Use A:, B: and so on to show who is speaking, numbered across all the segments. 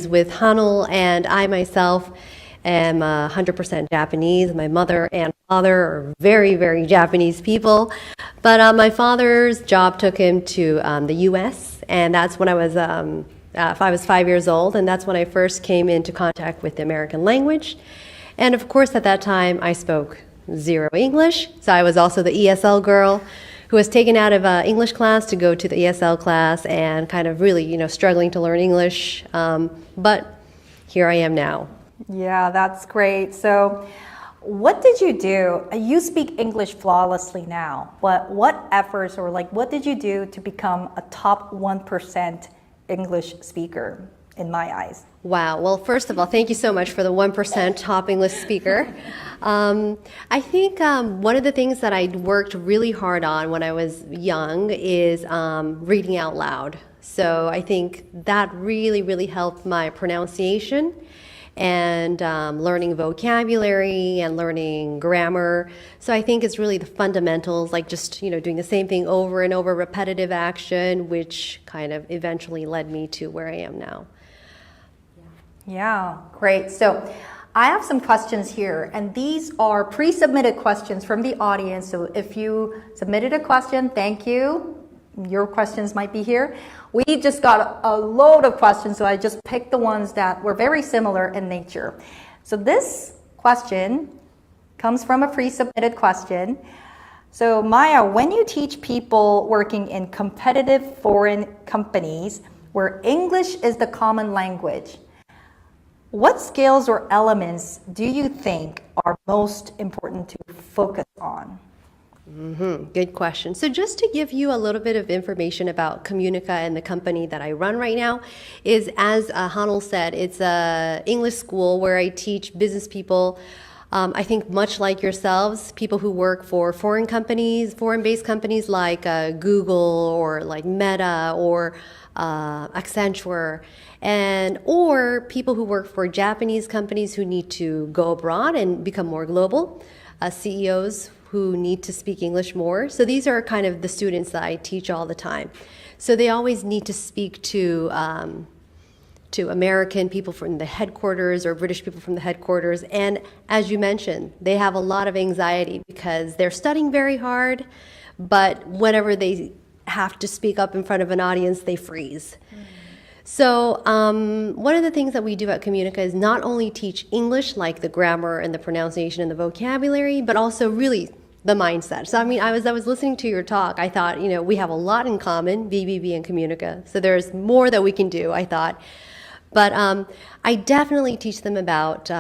A: with Hanul, and I myself am 100% Japanese. My mother and father are very, very Japanese people. But my father's job took him to the U.S., and that's when I was 5 years old, and that's when I first came into contact with the American language. And of course, at that time, I spoke zero English, so I was also the ESL girl who was taken out of English class to go to the ESL class and kind of really, struggling to learn English. But here I am now.
B: Yeah, that's great. So what did you do? You speak English flawlessly now, but what efforts or what did you do to become a top 1% English speaker in my eyes?
A: Wow. Well, first of all, thank you so much for the 1% top English speaker. I think one of the things that I worked really hard on when I was young is reading out loud. So I think that really, really helped my pronunciation and learning vocabulary and learning grammar. So I think it's really the fundamentals, like just, doing the same thing over and over, repetitive action, which kind of eventually led me to where I am now.
B: Yeah, great. So I have some questions here, and these are pre-submitted questions from the audience. So if you submitted a question, thank you. Your questions might be here. We just got a load of questions, so I just picked the ones that were very similar in nature. So this question comes from a pre-submitted question. So Maya, when you teach people working in competitive foreign companies where English is the common language, what skills or elements do you think are most important to focus on?
A: Good question. So just to give you a little bit of information about Communica and the company that I run right now is, as Hanul said, it's an English school where I teach business people, I think much like yourselves, people who work for foreign companies, foreign-based companies like Google or like Meta or Accenture, or people who work for Japanese companies who need to go abroad and become more global, CEOs who need to speak English more. So these are kind of the students that I teach all the time. So they always need to speak to American people from the headquarters or British people from the headquarters. And as you mentioned, they have a lot of anxiety because they're studying very hard, but whenever they have to speak up in front of an audience, they freeze. So one of the things that we do at Communica is not only teach English, like the grammar and the pronunciation and the vocabulary, but also really the mindset. So I was listening to your talk. I thought, we have a lot in common, BBB and Communica. So there's more that we can do, I thought. But I definitely teach them about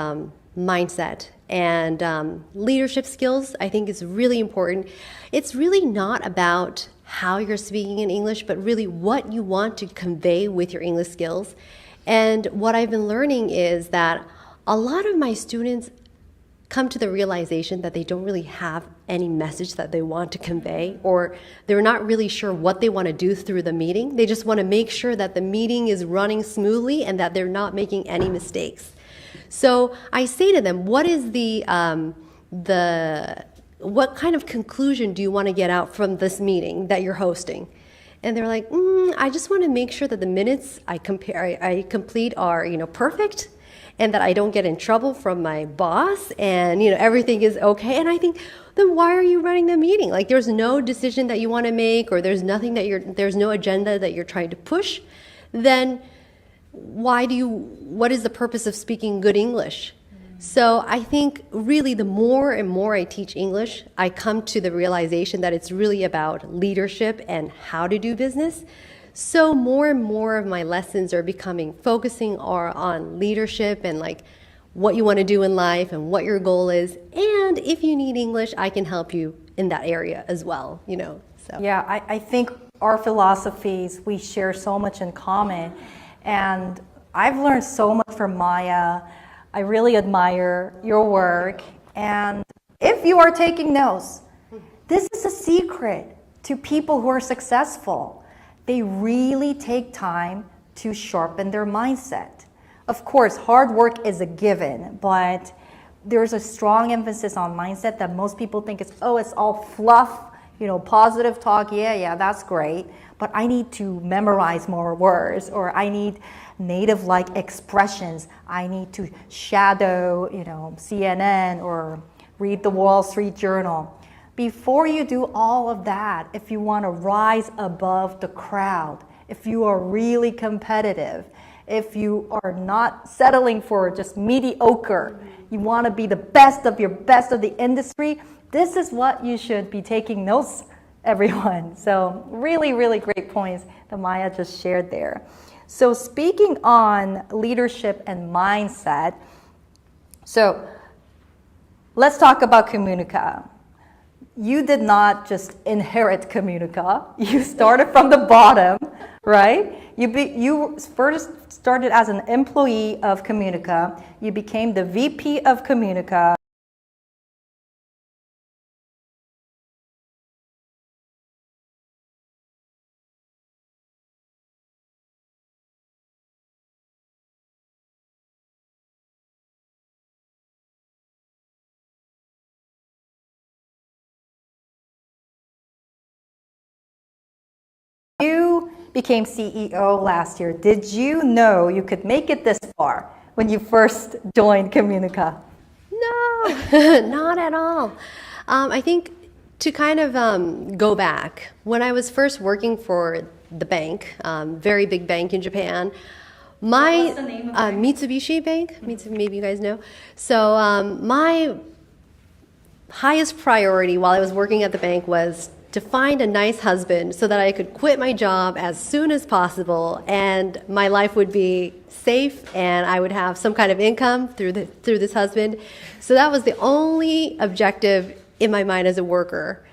A: mindset and leadership skills. I think is really important. It's really not about how you're speaking in English, but really what you want to convey with your English skills. And what I've been learning is that a lot of my students come to the realization that they don't really have any message that they want to convey, or they're not really sure what they want to do through the meeting. They just want to make sure that the meeting is running smoothly and that they're not making any mistakes. So I say to them, what is what kind of conclusion do you want to get out from this meeting that you're hosting? And they're like, I just want to make sure that the minutes I complete are, perfect, and that I don't get in trouble from my boss, and everything is okay. And I think, then why are you running the meeting? Like, there's no decision that you want to make, or there's no agenda that you're trying to push. Then what is the purpose of speaking good English? So I think really the more and more I teach English, I come to the realization that it's really about leadership and how to do business. So more and more of my lessons are focusing on leadership and like what you want to do in life and what your goal is. And if you need English, I can help you in that area as well, So.
B: Yeah, I think our philosophies, we share so much in common. And I've learned so much from Maya. I really admire your work. And if you are taking notes, this is a secret to people who are successful. They really take time to sharpen their mindset. Of course, hard work is a given, but there's a strong emphasis on mindset that most people think it's all fluff. positive talk, yeah, that's great. But I need to memorize more words, or I need native-like expressions. I need to shadow, CNN or read the Wall Street Journal. Before you do all of that, if you want to rise above the crowd, if you are really competitive, if you are not settling for just mediocre, you want to be the best of the industry, this is what you should be taking notes, everyone. So really, really great points that Maya just shared there. So speaking on leadership and mindset, so let's talk about Communica. You did not just inherit Communica. You started from the bottom, right? You first started as an employee of Communica. You became the VP of Communica. You became CEO last year. Did you know you could make it this far when you first joined Communica?
A: No, not at all. I think to kind of go back, when I was first working for the bank, very big bank in Japan,
B: What's the name of the bank?
A: Mitsubishi Bank, maybe you guys know. So my highest priority while I was working at the bank was to find a nice husband so that I could quit my job as soon as possible and my life would be safe and I would have some kind of income through this husband. So that was the only objective in my mind as a worker.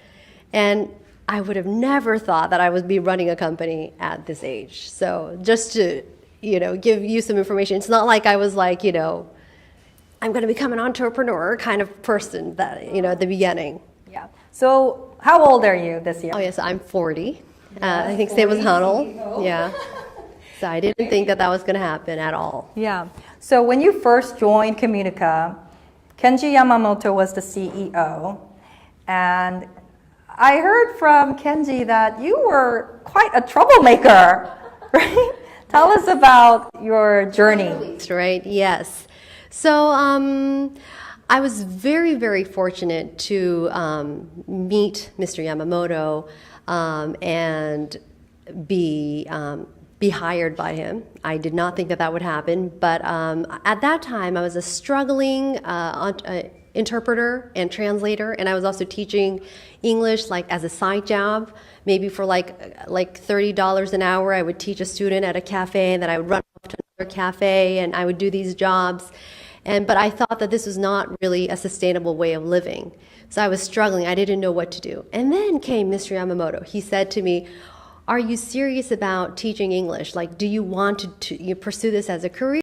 A: And I would have never thought that I would be running a company at this age. So just to, give you some information, it's not like I was like, I'm going to become an entrepreneur kind of person that, at the beginning.
B: Yeah. So how old are you this year?
A: Oh, yes, I'm 40. I think same as Hanel. Yeah. So I didn't think that was going to happen at all.
B: Yeah. So when you first joined Communica, Kenji Yamamoto was the CEO. And I heard from Kenji that you were quite a troublemaker, right? Tell us about your journey.
A: Right, yes. So I was very, very fortunate to meet Mr. Yamamoto and be hired by him. I did not think that would happen, but at that time I was a struggling interpreter and translator, and I was also teaching English like as a side job. Maybe for like $30 an hour, I would teach a student at a cafe, and then I would run off to another cafe, and I would do these jobs. But I thought that this was not really a sustainable way of living. So I was struggling. I didn't know what to do. And then came Mr. Yamamoto. He said to me, "Are you serious about teaching English? Like, do you want to pursue this as a career?"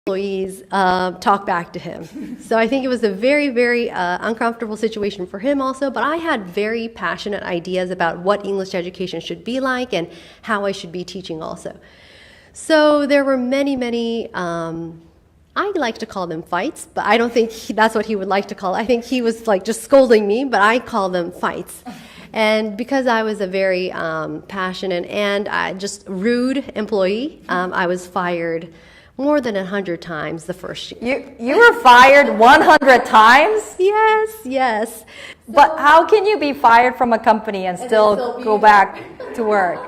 A: Employees talk back to him. So I think it was a very, very uncomfortable situation for him also, but I had very passionate ideas about what English education should be like and how I should be teaching also. So there were many, many, I like to call them fights, but I don't think that's what he would like to call it. I think he was like just scolding me, but I call them fights. And because I was a very passionate and just rude employee, I was fired more than 100 times the first year.
B: You were fired 100 times?
A: Yes.
B: But how can you be fired from a company and still go back to work?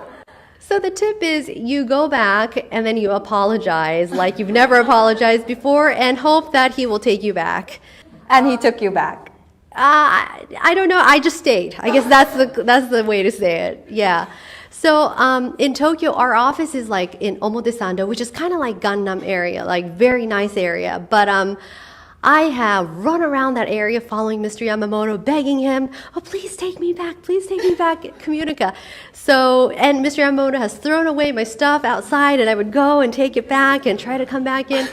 A: So the tip is you go back and then you apologize like you've never apologized before and hope that he will take you back.
B: And he took you back?
A: I don't know. I just stayed. I guess that's the way to say it. Yeah. So in Tokyo, our office is like in Omotesando, which is kind of like Gangnam area, like very nice area. But I have run around that area following Mr. Yamamoto, begging him, oh, please take me back at Communica. So, and Mr. Yamamoto has thrown away my stuff outside, and I would go and take it back and try to come back in.